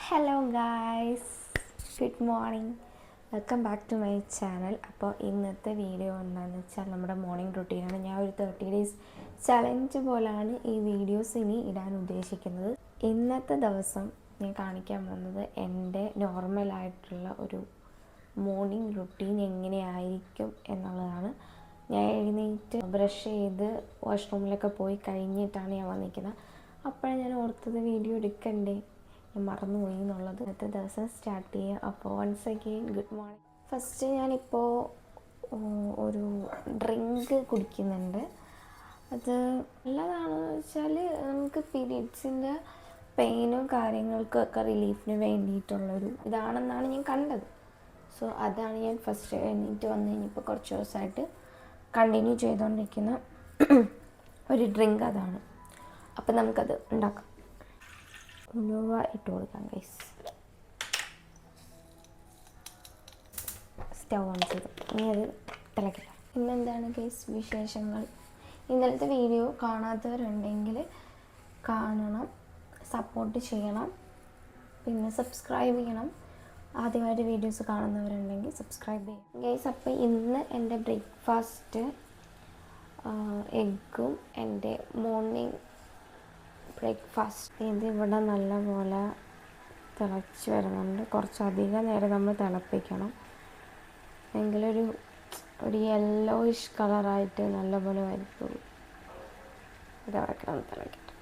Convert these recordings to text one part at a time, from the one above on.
Hello guys, good morning, welcome back to my channel. അപ്പോൾ ഇന്നത്തെ video എന്താണെന്ന് വെച്ചാൽ നമ്മുടെ മോർണിംഗ് റുട്ടീനാണ്. ഞാൻ ഒരു 30 ഡേയ്സ് ചലഞ്ച് പോലാണ് ഈ വീഡിയോസ് ഇനി ഇടാൻ ഉദ്ദേശിക്കുന്നത്. ഇന്നത്തെ ദിവസം ഞാൻ കാണിക്കാൻ പോകുന്നത് എൻ്റെ നോർമലായിട്ടുള്ള ഒരു മോർണിംഗ് റുട്ടീൻ എങ്ങനെയായിരിക്കും എന്നുള്ളതാണ്. ഞാൻ എഴുന്നേറ്റ് ബ്രഷ് ചെയ്ത് വാഷ്റൂമിലൊക്കെ പോയി കഴിഞ്ഞിട്ടാണ് ഞാൻ വന്നിരിക്കുന്നത്. അപ്പോഴാണ് ഞാൻ ഓർത്തത് വീഡിയോ എടുക്കണ്ടേ, മറന്നുപോയി എന്നുള്ളത്. ഇന്നത്തെ ദിവസം സ്റ്റാർട്ട് ചെയ്യുക. അപ്പോൾ once again good morning. First ഞാനിപ്പോൾ ഒരു ഡ്രിങ്ക് കുടിക്കുന്നുണ്ട്. അത് നല്ലതാണെന്ന് വെച്ചാൽ നമുക്ക് പീരിയഡ്സിൻ്റെ പെയിനും കാര്യങ്ങൾക്കും ഒക്കെ റിലീഫിന് വേണ്ടിയിട്ടുള്ളൊരു ഇതാണെന്നാണ് ഞാൻ കണ്ടത്. സോ അതാണ് ഞാൻ ഫസ്റ്റ് എണീറ്റ് വന്നു കഴിഞ്ഞപ്പോൾ കുറച്ച് ദിവസമായിട്ട് കണ്ടിന്യൂ ചെയ്തുകൊണ്ടിരിക്കുന്ന ഒരു ഡ്രിങ്ക് അതാണ്. അപ്പം നമുക്കത് ഉണ്ടാക്കാം. ഉലുവ ഇട്ട് കൊടുക്കാം ഗൈസ്. സ്റ്റൗ ഓൺ ചെയ്തു. ഇനി അത് തിളക്കില്ല. ഇന്നെന്താണ് ഗൈസ് വിശേഷങ്ങൾ? ഇന്നലത്തെ വീഡിയോ കാണാത്തവരുണ്ടെങ്കിൽ കാണണം, സപ്പോർട്ട് ചെയ്യണം, പിന്നെ സബ്സ്ക്രൈബ് ചെയ്യണം. ആദ്യമായിട്ട് വീഡിയോസ് കാണുന്നവരുണ്ടെങ്കിൽ സബ്സ്ക്രൈബ് ചെയ്യണം ഗൈസ്. അപ്പോൾ ഇന്ന് എൻ്റെ ബ്രേക്ക്ഫാസ്റ്റ് എഗ്ഗും എൻ്റെ മോർണിംഗ് ബ്രേക്ക്ഫാസ്റ്റ്. ഇത് ഇവിടെ നല്ലപോലെ തിളച്ച് വരുന്നുണ്ട്. കുറച്ചധികം നേരം നമ്മൾ തിളപ്പിക്കണം, എങ്കിലൊരു യെല്ലോയിഷ് കളറായിട്ട് നല്ലപോലെ വരുത്തുള്ളൂ. ഇതവിടെ കിടന്ന് തിളക്കട്ടെ.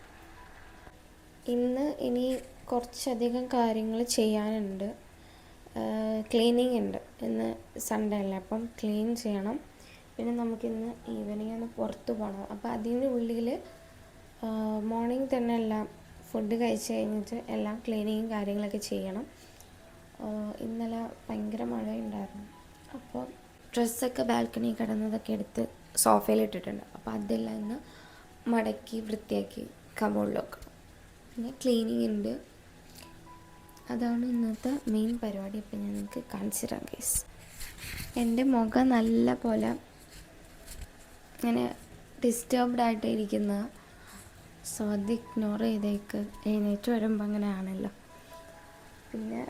ഇനി കുറച്ചധികം കാര്യങ്ങൾ ചെയ്യാനുണ്ട്. ക്ലീനിങ് ഉണ്ട്. ഇന്ന് സൺഡേ അല്ലേ, അപ്പം ക്ലീൻ ചെയ്യണം. പിന്നെ നമുക്കിന്ന് ഈവനിങ് ഒന്ന് പുറത്ത് പോകണം. അപ്പോൾ അതിനുള്ളിൽ മോർണിംഗ് തന്നെ എല്ലാം ഫുഡ് കഴിച്ച് കഴിഞ്ഞിട്ട് എല്ലാം ക്ലീനിങ്ങും കാര്യങ്ങളൊക്കെ ചെയ്യണം. ഇന്നലെ ഭയങ്കര മഴയുണ്ടായിരുന്നു. അപ്പോൾ ഡ്രസ്സൊക്കെ ബാൽക്കണി കിടന്നതൊക്കെ എടുത്ത് സോഫയിലിട്ടിട്ടുണ്ട്. അപ്പോൾ അതെല്ലാം ഇന്ന് മടക്കി വൃത്തിയാക്കി കബോർഡിൽ വെക്കണം. പിന്നെ ക്ലീനിങ് ഉണ്ട്. അതാണ് ഇന്നത്തെ മെയിൻ പരിപാടി. അപ്പോൾ ഞാൻ നിങ്ങൾക്ക് കാണിച്ചു തരാം ഗൈസ്. എൻ്റെ മുഖം നല്ല പോലെ ഇങ്ങനെ ഡിസ്റ്റർബ്ഡായിട്ട് ഇരിക്കുന്ന, സോ അത് ഇഗ്നോർ ചെയ്തേക്ക്. എഴുന്നേറ്റ് വരുമ്പോൾ അങ്ങനെ ആണല്ലോ. പിന്നെ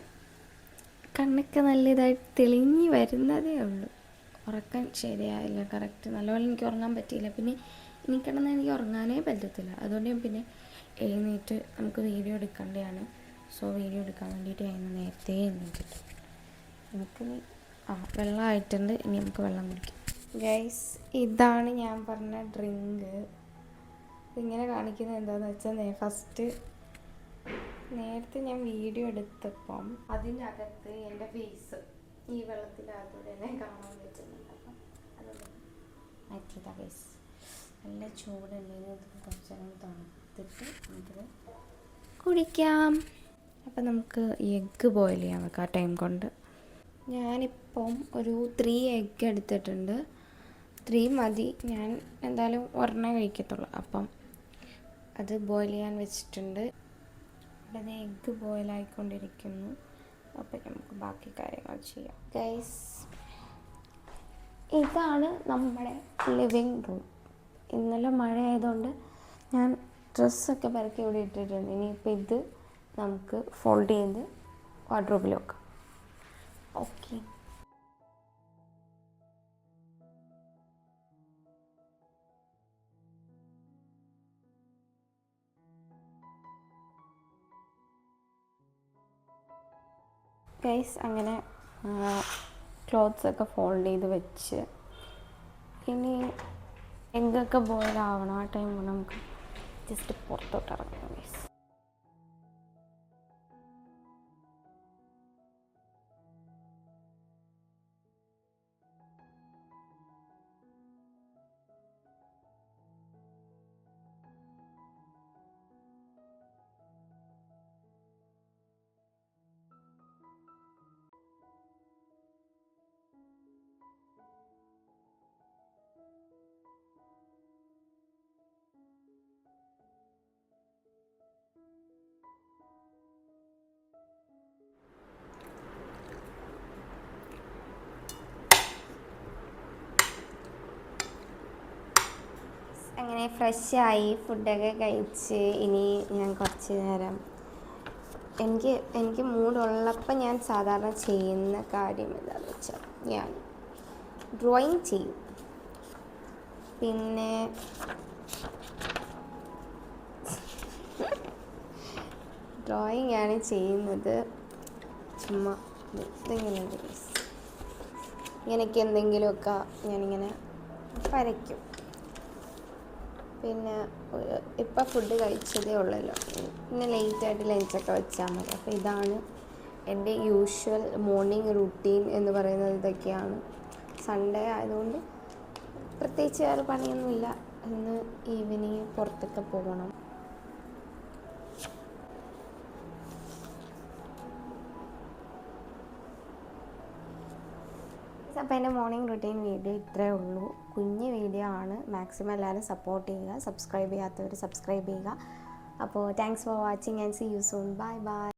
കണ്ണൊക്കെ നല്ല ഇതായിട്ട് തെളിഞ്ഞ് വരുന്നതേ ഉള്ളൂ. ഉറക്കം ശരിയായില്ല കറക്റ്റ്. നല്ലപോലെ എനിക്ക് ഉറങ്ങാൻ പറ്റിയില്ല. പിന്നെ എനിക്കിടന്ന് എനിക്ക് ഉറങ്ങാനേ പറ്റത്തില്ല. അതുകൊണ്ട് ഞാൻ പിന്നെ എഴുന്നേറ്റ് നമുക്ക് വീഡിയോ എടുക്കേണ്ടതാണ്. സോ വീഡിയോ എടുക്കാൻ വേണ്ടിയിട്ട് ഞാൻ നേരത്തെ എഴുന്നേറ്റിട്ട് നമുക്ക് വെള്ളമായിട്ടുണ്ട്. ഇനി നമുക്ക് വെള്ളം കുടിക്കാം ഗൈസ്. ഇതാണ് ഞാൻ പറഞ്ഞ ഡ്രിങ്ക്. ഇങ്ങനെ കാണിക്കുന്നത് എന്താണെന്ന് വെച്ചാൽ, ഫസ്റ്റ് നേരത്തെ ഞാൻ വീഡിയോ എടുത്തപ്പം അതിനകത്ത് എൻ്റെ ഫേസ് ഈ വെള്ളത്തിനകത്തൂടെ എന്നെ കാണാൻ പറ്റുന്നുണ്ട്. അപ്പം അതുകൊണ്ട് മാറ്റിയതാ ഗൈസ്. നല്ല ചൂടുണ്ടെങ്കിൽ കുറച്ചേരം തണുത്തിട്ട് നമുക്കത് കുടിക്കാം. അപ്പം നമുക്ക് എഗ്ഗ് ബോയിൽ ചെയ്യാൻ വെക്കാം ടൈം കൊണ്ട്. ഞാനിപ്പം ഒരു 3 എഗ്ഗ് എടുത്തിട്ടുണ്ട്. 3 മതി. ഞാൻ എന്തായാലും ഒരെണ്ണേ കഴിക്കത്തുള്ളൂ. അപ്പം അത് ബോയിൽ ചെയ്യാൻ വെച്ചിട്ടുണ്ട്. ഇവിടെ എഗ്ഗ് ബോയിലായിക്കൊണ്ടിരിക്കുന്നു. അപ്പോൾ നമുക്ക് ബാക്കി കാര്യങ്ങൾ ചെയ്യാം ഗൈസ്. ഇതാണ് നമ്മുടെ ലിവിങ് റൂം. ഇന്നലെ മഴ ആയതുകൊണ്ട് ഞാൻ ഡ്രസ്സൊക്കെ പെരക്കി ഇവിടെ ഇട്ടിട്ടുണ്ട്. ഇനിയിപ്പോൾ ഇത് നമുക്ക് ഫോൾഡ് ചെയ്ത് വാർഡ്രോബിൽ വെക്കാം. ഓക്കെ. ഗൈസ്, അങ്ങനെ ക്ലോത്ത്സൊക്കെ ഫോൾഡ് ചെയ്ത് വെച്ച് ഇനി എഗ്ഗൊക്കെ ബോയിൽ ആവണം. ആ ടൈം നമുക്ക് ജസ്റ്റ് പുറത്തോട്ട് ഇറങ്ങാം ഗൈസ്. അങ്ങനെ ഫ്രഷായി ഫുഡൊക്കെ കഴിച്ച് ഇനി ഞാൻ കുറച്ച് നേരം എനിക്ക് മൂടുള്ളപ്പോൾ ഞാൻ സാധാരണ ചെയ്യുന്ന കാര്യം എന്താണെന്ന് വെച്ചാൽ ഞാൻ ഡ്രോയിങ് ചെയ്യും. പിന്നെ ഡ്രോയിങ് ആണ് ചെയ്യുന്നത്. ചുമ്മാ ഇതെങ്ങനെയുണ്ട്, ഇങ്ങനെയൊക്കെ എന്തെങ്കിലുമൊക്കെ ഞാനിങ്ങനെ വരയ്ക്കും. പിന്നെ ഇപ്പം ഫുഡ് കഴിച്ചതേ ഉള്ളല്ലോ, പിന്നെ ലേറ്റായിട്ട് ലഞ്ചൊക്കെ വെച്ചാൽ മതി. അപ്പോൾ ഇതാണ് എൻ്റെ യൂഷ്വൽ മോർണിംഗ് റുട്ടീൻ എന്ന് പറയുന്നത്. ഇതൊക്കെയാണ്. സൺഡേ ആയതുകൊണ്ട് പ്രത്യേകിച്ച് വേറെ പണിയൊന്നുമില്ല. ഇന്ന് ഈവനിങ് പുറത്തൊക്കെ പോകണം. അപ്പോൾ എൻ്റെ മോർണിംഗ് റുട്ടീൻ വീഡിയോ ഇത്രയേ ഉള്ളൂ. കുഞ്ഞ് വീഡിയോ ആണ്. മാക്സിമം എല്ലാവരും സപ്പോർട്ട് ചെയ്യുക. സബ്സ്ക്രൈബ് ചെയ്യാത്തവർ സബ്സ്ക്രൈബ് ചെയ്യുക. അപ്പോൾ thanks for watching and see you soon. Bye by.